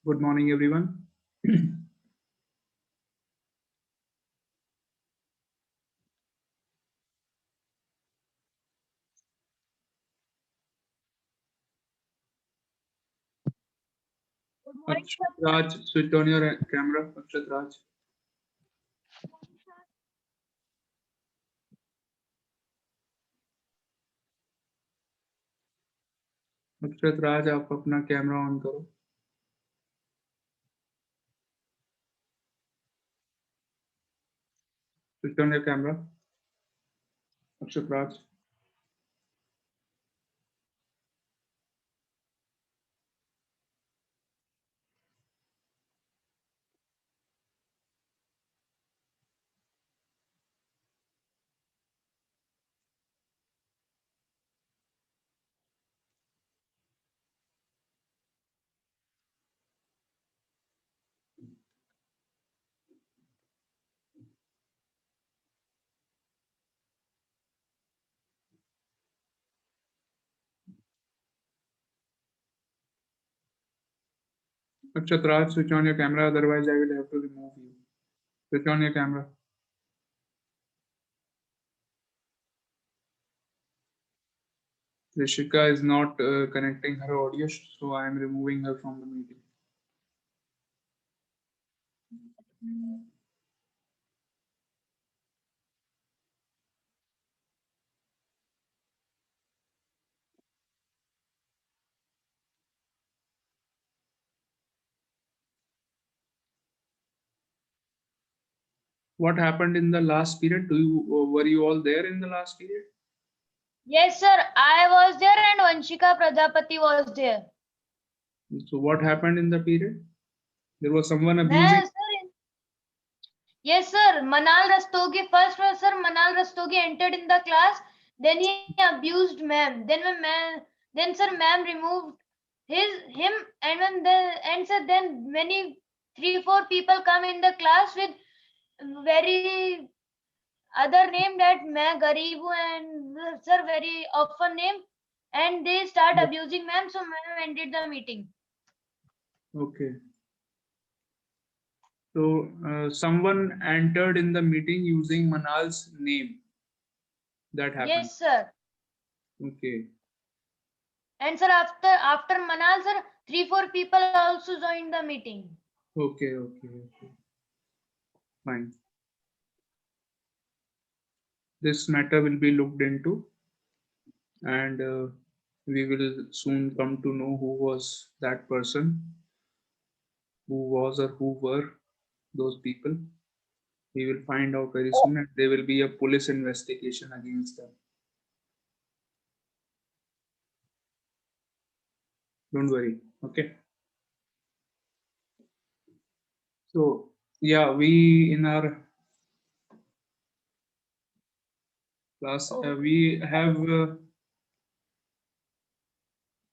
Good morning, everyone. Akshat Raj, switch on your camera. Akshat Raj. अक्षत राज आप अपना camera on करो. Switch on your camera. Akshat Raj. Akshat Raj, switch on your camera, otherwise I will have to remove you. Switch on your camera. Rishika is not connecting her audio, so I am removing her from the meeting. What happened in the last period? Were you all there in the last period? Yes, sir. I was there and Vanshika Prajapati was there. So what happened in the period? There was someone abusing. Yes, sir. Manal Rastogi, first was sir, Manal Rastogi entered in the class. Then he abused ma'am. Then sir, ma'am removed him, and sir, then many 3-4 people come in the class with very other name that मैं Garibu and sir very often name, and they start abusing ma'am, so ma'am ended the meeting. Okay. So someone entered in the meeting using Manal's name. That happened. Yes, sir. Okay. And sir, after Manal, sir, 3-4 people also joined the meeting. Okay. Fine. This matter will be looked into, and we will soon come to know who was that person, who was or who were those people. We will find out very soon, and there will be a police investigation against them. Don't worry. Okay. So yeah, we in our class we have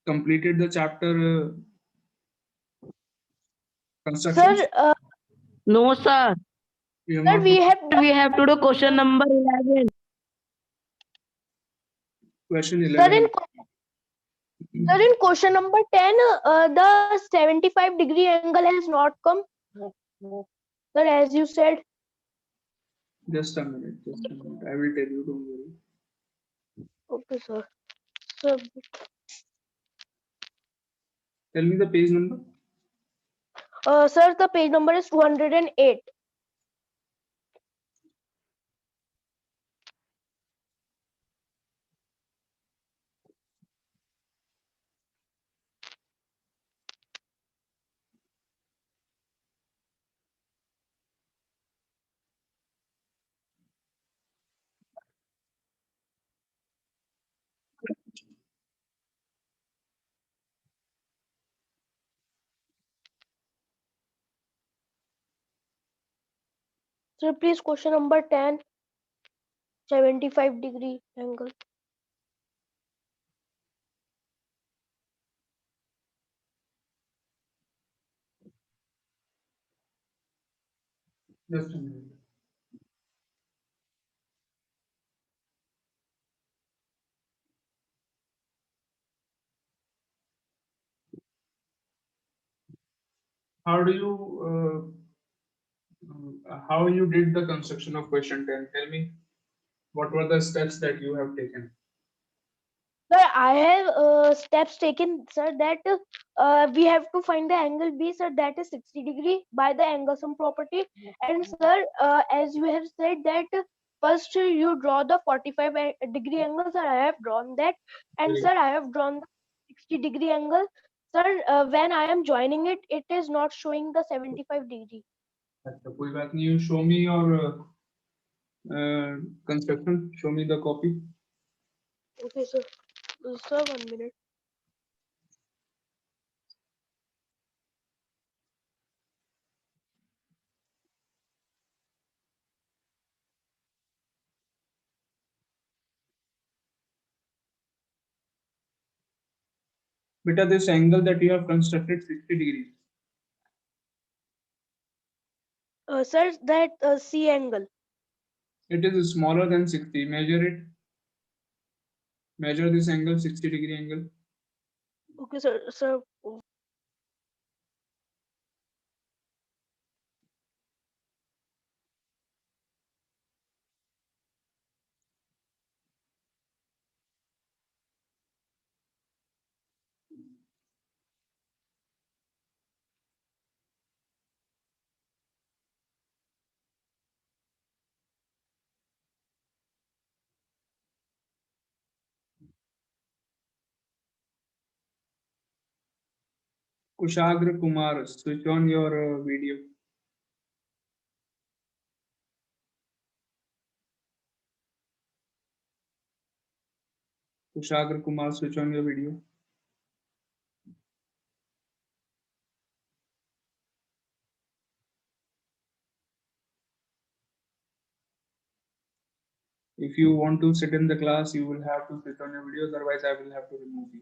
completed the chapter construction. Sir, no, sir. We have Sir, not we have to do question number 11. question Sir, 11. in question number 10, the 75-degree angle has not come. Sir, as you said. Just a minute. I will tell you. Don't worry. Okay, sir. Sir, Tell me the page number. sir, the page number is 208. Sir, please question number 10, 75-degree angle. Just a minute. how do you how you did the construction of question 10? Tell me, what were the steps that you have taken? Sir, I have steps taken, sir, that we have to find the angle B, sir, that is 60 degree by the angle sum property. And sir, as you have said that first you draw the 45 degree angle, sir, I have drawn that. And Very sir, I have drawn the 60 degree angle. Sir, when I am joining it, it is not showing the 75 degree. अच्छा, कोई बात नहीं. You show me your construction. Show me the copy. Okay, sir. Sir, 1 minute. Beta, this angle that you have constructed 60 degrees. Sir, that C angle. It is smaller than 60. Measure it. Measure this angle, 60 degree angle. Okay, sir. Sir, Kushagra Kumar, switch on your video. Kushagra Kumar, switch on your video. If you want to sit in the class, you will have to switch on your video, otherwise I will have to remove you.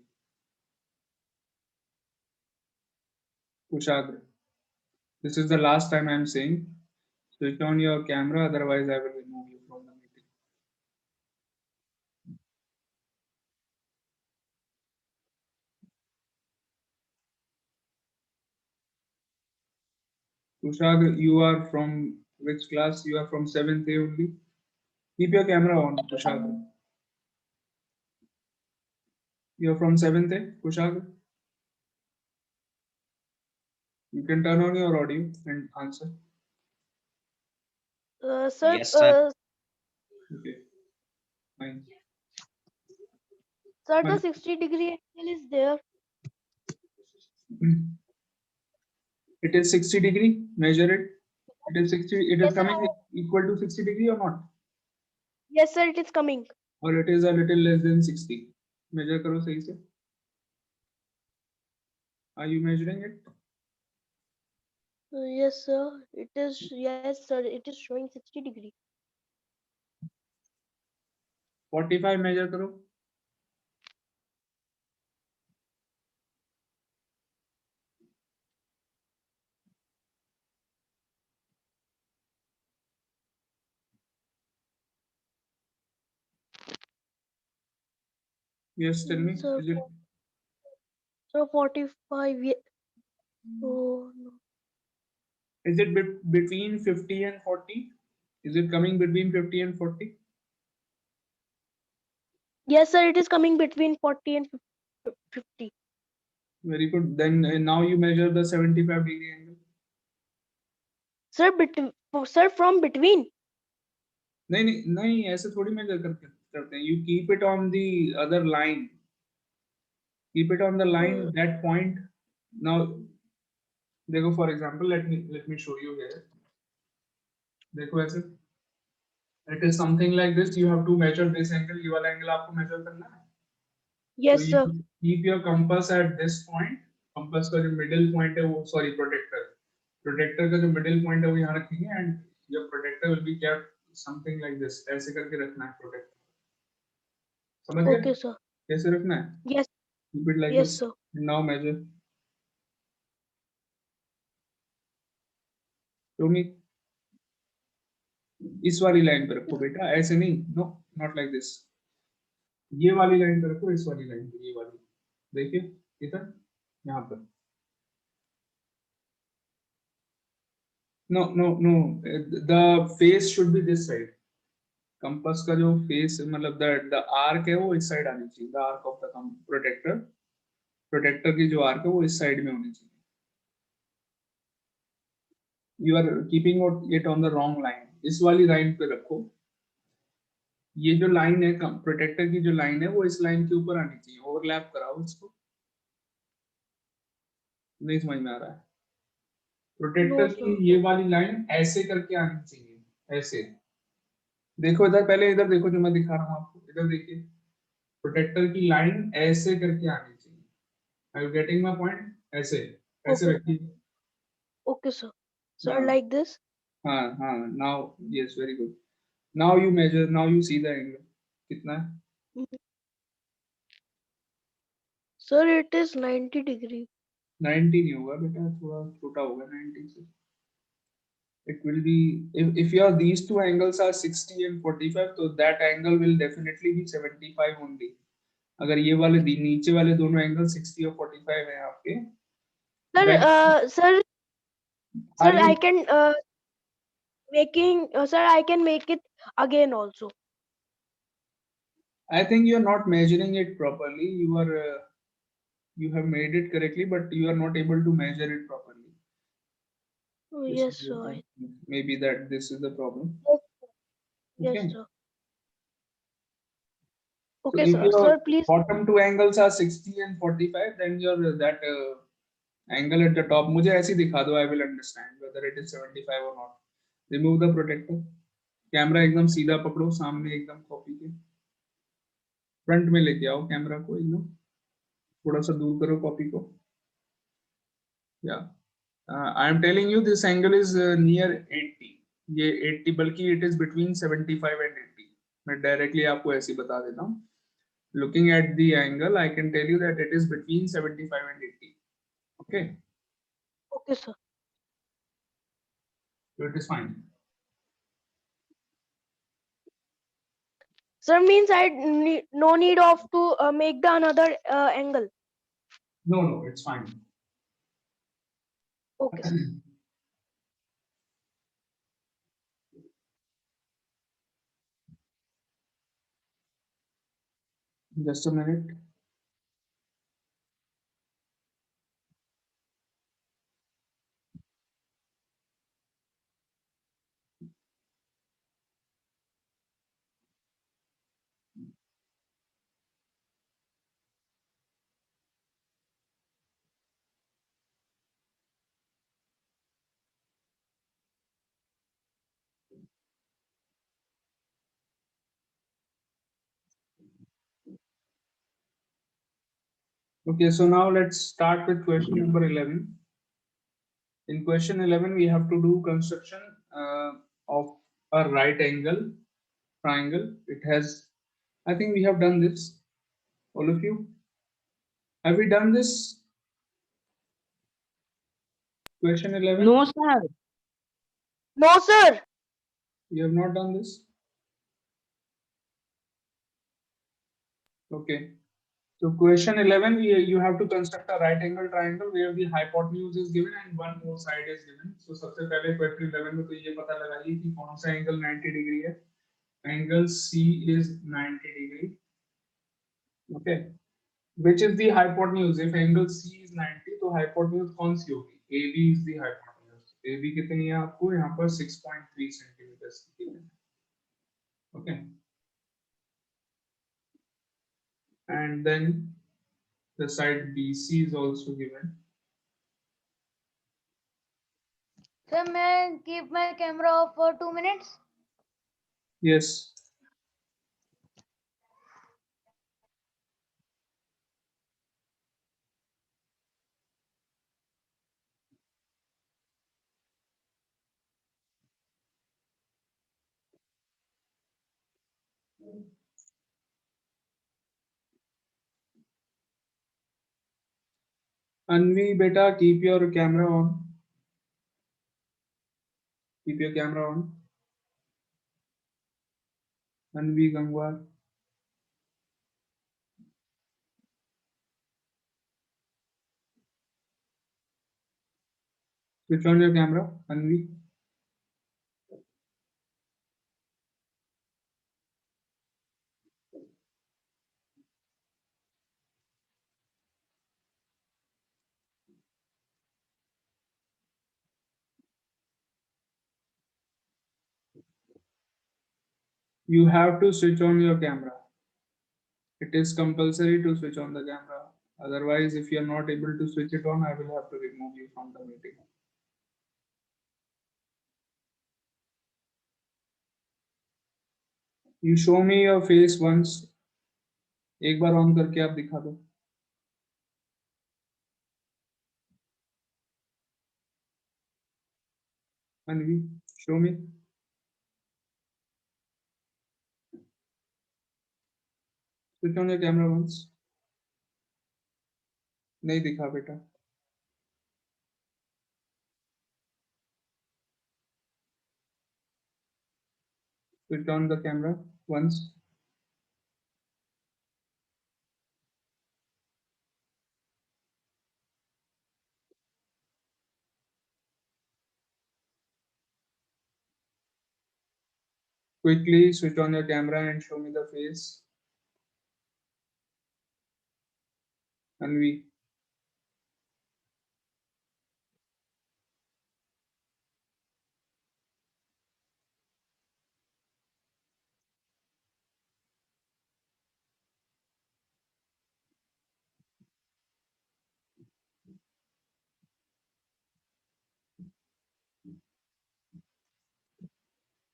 Kushagra, this is the last time I am saying, switch on your camera, otherwise I will remove you from the meeting. Kushagra, you are from which class? You are from 7th A only. Keep your camera on, Kushagra. You are from 7th A, Kushagra. You can turn on your audio and answer. sir, Yes, sir. Okay. Fine. Sir, the Fine. 60 degree angle is there. It is 60 degree. Measure it. It is 60. It is Yes, sir. coming equal to 60 degree or not? Yes, sir, it is coming. Or it is a little less than 60. Measure करो सही से. Are you measuring it? Yes, sir. It is, yes, sir. It is showing 60 degree. 45 measure करो. Yes, tell me. Sir, Is it? sir, 45. Oh, no. Is it between 50 and 40? Is it coming between 50 and 40? Yes, sir. It is coming between 40 and 50. Very good. Then now you measure the 75 degree angle. Sir, sir, from between. नहीं नहीं नहीं ऐसे थोड़ी major करते हैं. You keep it on the other line. Keep it on the line, that point. Now, देखो, for example, let me show you here. देखो ऐसे. It is something like this. You have to measure this angle. ये वाला angle आपको measure करना है. Yes, So sir. you keep your compass at this point. Compass का जो middle point है वो, sorry, protector. Protector का जो middle point है वो यहाँ रखेंगे, and your protector will be kept something like this. ऐसे करके रखना है protector. समझ गए? Okay, sir. कैसे रखना है? Yes. Keep it like Yes, this. sir. Now measure. Show me. इस वाली लाइन पे रखो बेटा, ऐसे नहीं. No, not like this. ये वाली लाइन पे रखो, इस वाली लाइन पे, ये वाली. देखिए इधर, यहाँ पर. No. The face should be this side. Compass का जो फेस मतलब द आर्क है वो इस साइड आनी चाहिए. The arc of the protractor की जो आर्क है वो इस साइड में होनी चाहिए. You are keeping it on the wrong line. इस वाली लाइन पे रखो. ये जो लाइन है प्रोटेक्टर की जो लाइन है वो इस लाइन के ऊपर आनी चाहिए. ओवरलैप कराओ इसको. नहीं समझ में आ रहा है. प्रोटेक्टर No, की sir. ये वाली लाइन ऐसे करके आनी चाहिए. ऐसे देखो इधर. पहले इधर देखो जो मैं दिखा रहा हूँ आपको. इधर देखिए. प्रोटेक्टर की लाइन ऐसे करके आनी चाहिए. Are you getting my point? ऐसे ऐसे Okay. रखिए. Okay, sir. Sir, हाँ like this. हाँ. Now yes very good. Now you measure. Now you see the angle. कितना है? Mhm. Sir, it is 90 degree. 90 नहीं होगा बेटा. थोड़ा छोटा होगा 90 से. It will be if your these two angles are 60 and 45, so that angle will definitely be 75 only. अगर ये वाले नीचे वाले दोनों एंगल 60 और 45 हैं आपके. Sir, then sir, are I you? can sir, I can make it again also. I think you are not measuring it properly. You have made it correctly, but you are not able to measure it properly. Oh, This yes, is the sir. thing. Maybe that this is the problem. Yes, Okay. sir. So Okay, if sir. your Sir, please. bottom two angles are 60 and 45, then your that angle at the top, मुझे ऐसे ही दिखा दो. I will understand whether it is 75 or not. Remove the protector. Camera एकदम सीधा पकड़ो. सामने एकदम copy के फ्रंट में लेके आओ. कैमरा को एकदम थोड़ा सा दूर करो कॉपी को. Yeah. I am telling you this angle is near 80. ये 80 बल्कि it is between 75 and 80. मैं directly आपको ऐसे ही बता देता हूँ. Looking at the angle, I can tell you that it is between 75 and 80. Okay, Okay, sir. so it is fine. Sir, means I need no need of to make the another angle. No, it's fine. Okay, sir. Just a minute. Okay, so now let's start with question number 11. In question 11, we have to do construction of a right angle triangle. It has, I think we have done this, all of you. Have we done this? Question 11? No, sir. No, sir. You have not done this? Okay. So question 11, you have to construct a right angle triangle where the hypotenuse is given and one more side is given. So सबसे पहले question 11 में तो ये पता लगाइए कि कौन सा angle 90 degree है. Angle C is 90 degree. Okay. Which is the hypotenuse? If angle C is 90, तो hypotenuse कौन सी होगी? AB is the hypotenuse. AB कितनी है आपको यहाँ पर 6.3 centimeters की है. Okay. And then the side BC is also given. Sir, may I keep my camera off for 2 minutes? Yes. Anvi, beta, keep your camera on. Keep your camera on. Anvi Gangwar. Switch on your camera, Anvi. You have to switch on your camera. It is compulsory to switch on the camera. Otherwise, if you are not able to switch it on, I will have to remove you from the meeting. You show me your face once. एक बार on करके आप दिखा दो. Anvi, show me. Switch on your camera once. नहीं दिखा बेटा. Switch on the camera once. Quickly switch on your camera and show me the face. Anvi.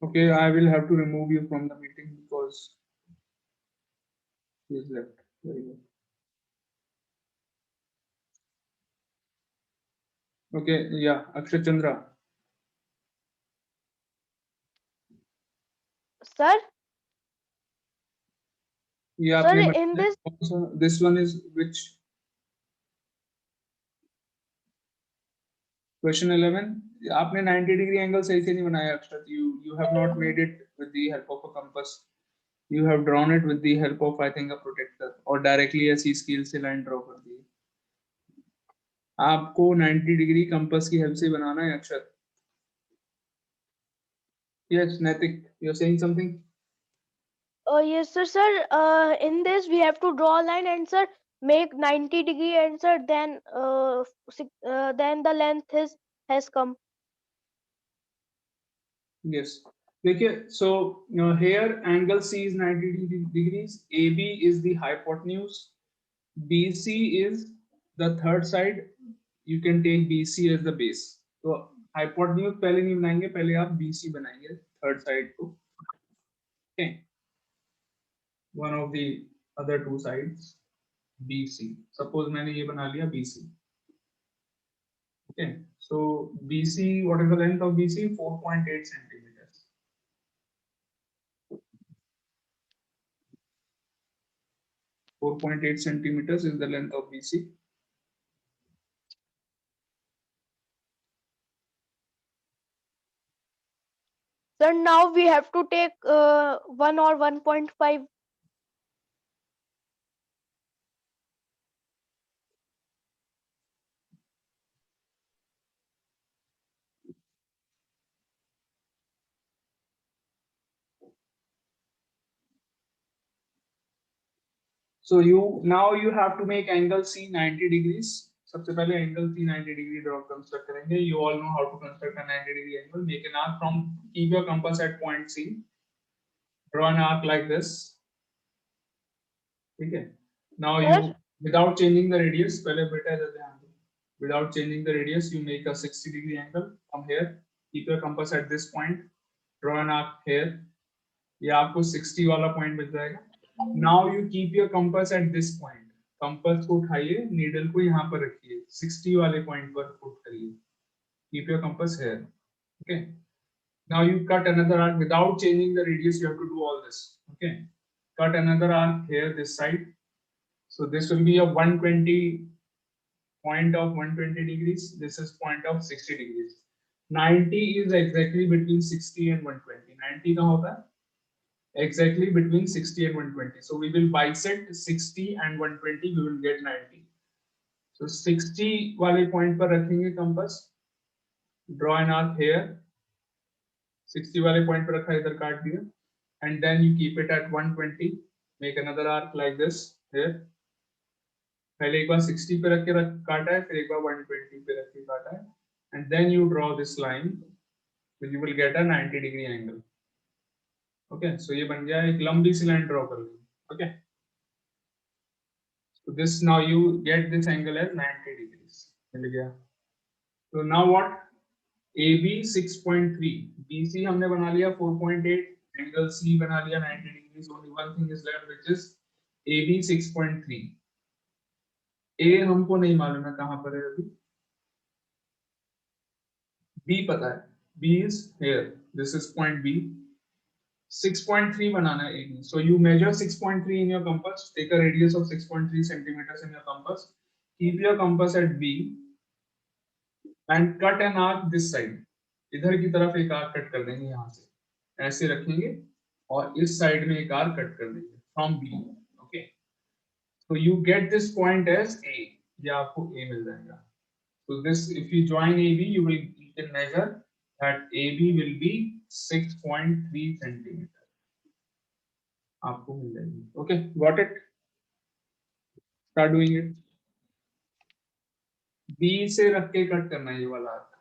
Okay, I will have to remove you from the meeting because he is left. Very good. Okay, yeah, Akshay Chandra. Sir, Yeah, sir, आपने in this, this one is which question 11. आपने 90 degree angle सही से नहीं बनाया अक्षत. You have not made it with the help of a compass. You have drawn it with the help of I think a protector और directly ऐसी scale से line draw कर दी. आपको 90 degree compass की help से बनाना है अक्षत. Yes, Naitik, you're saying something. yes, sir. In this we have to draw a line and sir make 90-degree and sir then then the length has come. Yes. देखिए, so here angle C is 90 degrees. AB is the hypotenuse. BC is the third side. You can take BC as the base. तो hypotenuse पहले नहीं बनाएंगे, पहले आप BC बनाएंगे third side को. Okay. One of the other two sides, BC. Suppose मैंने ये बना लिया BC. Okay. So BC, what is the length of BC? 4.8 centimeters. 4.8 centimeters is the length of BC. Sir, now we have to take 1 or 1.5. So you have to make angle C 90 degrees. सबसे पहले angle C 90 degree draw construct करेंगे. You all know how to construct a 90 degree angle. Make an arc from, keep your compass at point C. Draw an arc like this. Okay. Now you, without changing the radius, पहले बेटा इधर ध्यान दो. Without changing the radius, you make a 60 degree angle from here. Keep your compass at this point. Draw an arc here. ये आपको 60 वाला point मिल जाएगा. Now you keep your compass at this point. Compass को उठाइए, needle को यहाँ पर रखिए, 60 वाले point पर put करिए. Keep your compass here. Okay. Now you cut another arc without changing the radius. You have to do all this. Okay. Cut another arc here this side. So this will be a 120 point of 120 degrees. This is point of 60 degrees. 90 is exactly between 60 and 120. 90 कहाँ होता है? Exactly between 60 and 120. So we will bisect 60 and 120. We will get 90. So 60 वाले point पर रखेंगे compass. Draw an arc here. 60 वाले point पर रखा, इधर काट दिया. And then you keep it at 120. Make another arc like this here. पहले एक बार 60 पे रख के काटा है, फिर एक बार 120 पे रख के काटा है. And then you draw this line. So you will get a 90 degree angle. Okay, so ये बन गया, एक लंबी सी लाइन ड्रॉ कर ली. Okay, so this now you get this angle as 90 degrees. मिल गया. So now what? AB 6.3, BC हमने बना लिया 4.8, angle C बना लिया 90 degrees. Only one thing is left, which is AB 6.3. A हमको नहीं मालूम है कहाँ पर है अभी. B पता है. B is here. This is point B. 6.3 बनाना है AB. So you measure 6.3 in your compass. Take a radius of 6.3 centimeters in your compass. Keep your compass at B and cut an arc this side. इधर की तरफ एक arc cut कर देंगे, यहाँ से ऐसे रखेंगे और इस साइड में एक आर्क कट कर देंगे from B. Okay, so you get this point as A. ये आपको A मिल जाएगा. So this, if you join AB, you can measure that AB will be 6.3 centimeter. आपको मिल जाएगी. Okay, got it? Start doing it. B से रख के cut करना है ये वाला आर्क.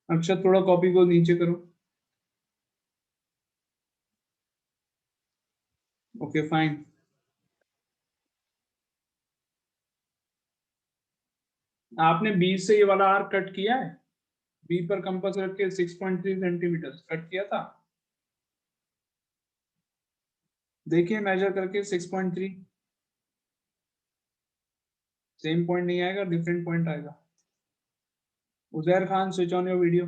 अक्षर थोड़ा कॉपी को नीचे करो. Okay, fine. आपने बी से ये वाला आर्क कट किया है. बी पर कंपास रख के 6.3 सेंटीमीटर कट किया था. देखिए मेजर करके 6.3. सेम पॉइंट नहीं आएगा, डिफरेंट पॉइंट आएगा. Uzair Khan, switch on your video.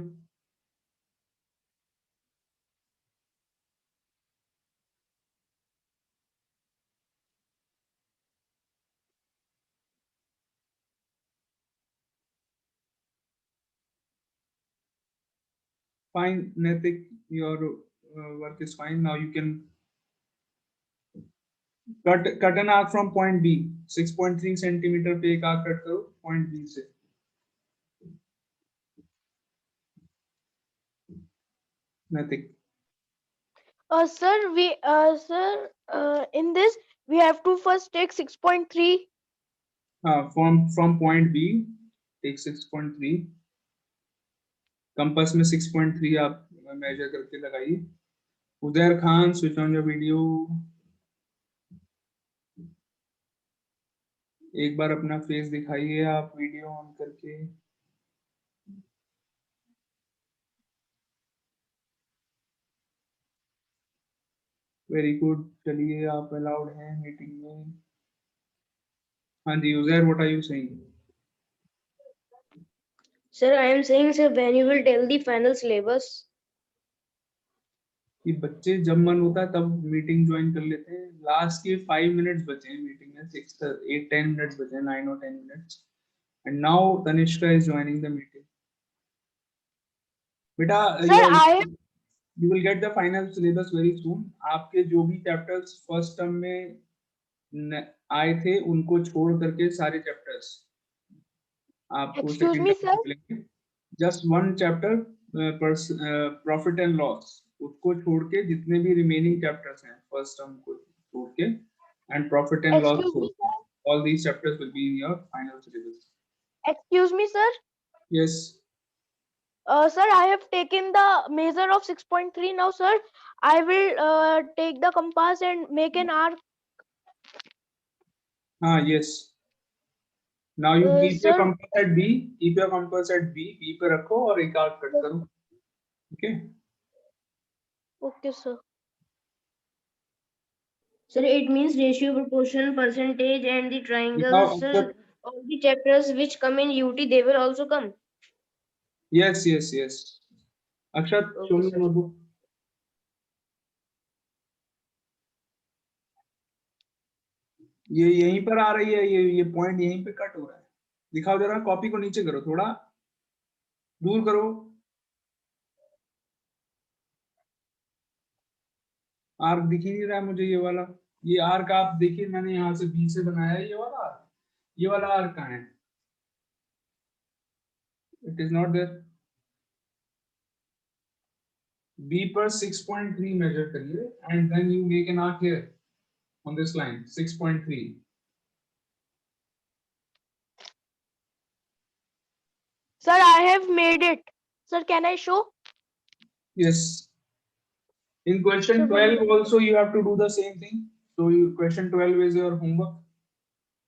Fine, Naitik, your work is fine. Now you can cut an arc from point B. 6.3 centimetre पे एक आर्क कट करो पॉइंट B से. Naitik. In this we have to first take 6.3. From point B, take 6.3. Compass में 6.3 आप measure करके लगाइए. Uzair Khan, switch on your video. एक बार अपना फेस दिखाइए आप वीडियो ऑन करके. Very good. चलिए, आप अलाउड हैं मीटिंग में. हाँ जी, Uzair, what are you saying? Sir, I am saying, sir, when you will tell the final syllabus. कि बच्चे जब मन होता है तब मीटिंग ज्वाइन कर लेते हैं. लास्ट के 5 मिनट्स बचे हैं मीटिंग में. 8-10 मिनट्स बचे हैं, 9 or 10 minutes. And now Tanishka is joining the meeting. बेटा, Sir, you will get the final syllabus very soon. आपके जो भी चैप्टर्स फर्स्ट टर्म में आए थे उनको छोड़ करके सारे चैप्टर्स आपको Excuse सेकंड me, टर्म में मिलेंगे. Just one chapter, profit and loss, उसको छोड़ के जितने भी रिमेनिंग चैप्टर्स हैं फर्स्ट टर्म को छोड़ के, and profit and loss, excuse me, sir. all these chapters will be in your final syllabus. Excuse me, sir. Yes. Sir, I have taken the measure of 6.3. Now, sir, I will take the compass and make an arc. Yes. Now you keep your Sir, compass at B. Keep your compass at B. B पे रखो और एक arc cut करो. Okay. Okay, sir. Sir, it means ratio, proportion, percentage, and the दिखाओ triangles. Sir, all the chapters which come in UT, they will also come. yes yes yes Akshat, show Okay, me sir. notebook. ये यहीं पर आ रही है, ये point यहीं पे cut हो रहा है। दिखाओ जरा, कॉपी को नीचे करो, थोड़ा दूर करो। आर्क दिख ही नहीं रहा है मुझे ये वाला। ये आर्क आप देखिए, मैंने यहाँ से बी से बनाया है, ये वाला आर्क। ये वाला आर्क कहाँ है? It is not there. B पर 6.3 मेजर करिए and then you make an arc here on this line 6.3. Sir, I have made it. Sir, can I show? Yes. In question 12 also you have to do the same thing. So question 12 is your homework.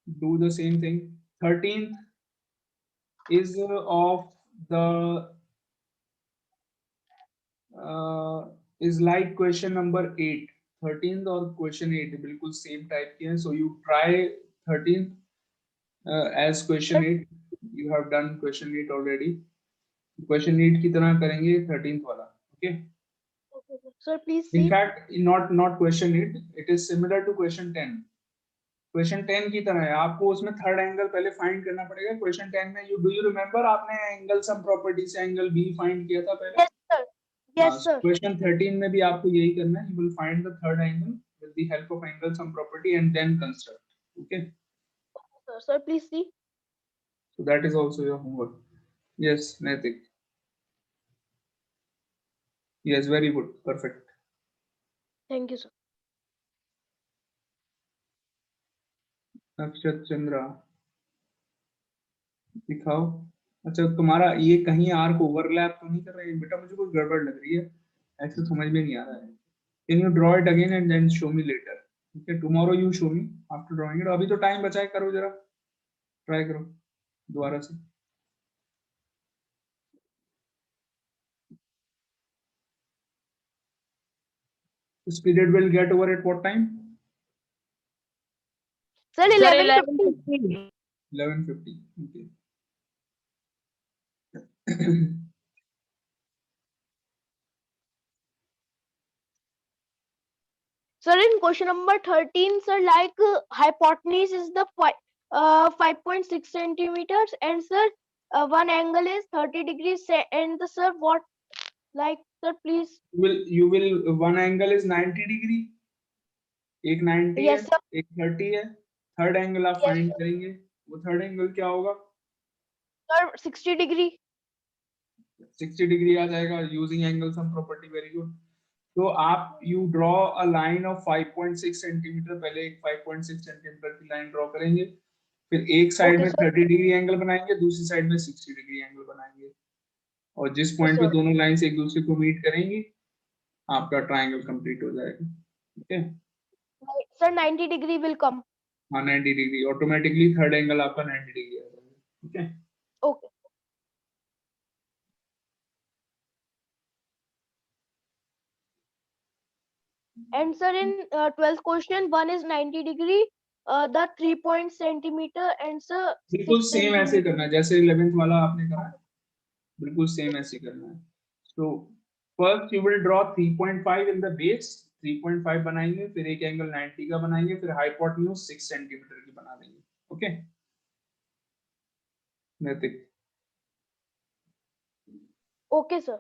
Do the same thing. 13th is of the is like question number 8. 13th और question 8 बिल्कुल same type के हैं. So you try 13th as question 8. You have done question 8 already. Question 8 की तरह करेंगे 13th वाला. Okay. Okay, sir, please see. In fact, not question 8. It is similar to question 10. Question 10 की तरह है, आपको उसमें थर्ड एंगल पहले फाइंड करना पड़ेगा। क्वेश्चन 10 में यू रिमेंबर आपने एंगल सम प्रॉपर्टी से एंगल बी फाइंड किया था पहले। Yes, sir. Yes, sir. Question 13 में भी आपको यही करना है। You will find the third angle with the help of angle sum property and then construct. Okay Sir, please see. So that is also your homework. Yes Naitik, yes very good, perfect. Thank you, sir. Akshat Chandra दिखाओ। अच्छा तुम्हारा ये कहीं arc overlap तो नहीं कर रहा है बेटा? मुझे कोई गड़बड़ लग रही है, ऐसे समझ में नहीं आ रहा है। Can you draw it again and then show me later? Okay tomorrow you show me after drawing it. अभी तो टाइम बचा है, करो जरा, ट्राई करो दोबारा से। This period will get over at what time? Sir, Sir, 11:50. 11:50. Okay. Sir, in question number 13, sir, like hypotenuse is the 5.6 centimeters, and sir, one angle is 30 degrees. And the sir, what, like, sir, please. you will one angle is 90 degree, एक 90 Yes, है, sir. एक 30 है। Third angle आप Yes, find sir. करेंगे, वो third angle क्या होगा? Sir, 60 degree. 60 degree आ जाएगा using angle sum property. Very good. तो आप you draw a line of 5.6 centimetre. पहले एक 5.6 सेंटीमीटर की लाइन ड्रॉ करेंगे, फिर एक साइड Okay, में sir. 30 डिग्री एंगल बनाएंगे, दूसरी साइड में 60 डिग्री एंगल बनाएंगे, और जिस पॉइंट पे sir. दोनों लाइंस एक दूसरे को मीट करेंगी आपका ट्रायंगल कंप्लीट हो जाएगा। Okay Sir, 90 degree will come. हाँ 90 डिग्री ऑटोमेटिकली थर्ड एंगल आपका 90 डिग्री आ जाएगा। Okay Okay. And sir, in 12th question, one is 90 degree, the 3 centimeter, and sir, बिल्कुल 6 सेम ऐसे centimeter. करना है जैसे 11th वाला आपने करा है, बिल्कुल सेम ऐसे करना है। So first you will draw 3.5 in the base. 3.5 बनाएंगे, फिर एक एंगल 90 का बनाएंगे, फिर हाइपोटेन्यूज 6 सेंटीमीटर की बना देंगे। ओके नैतिक Okay, sir.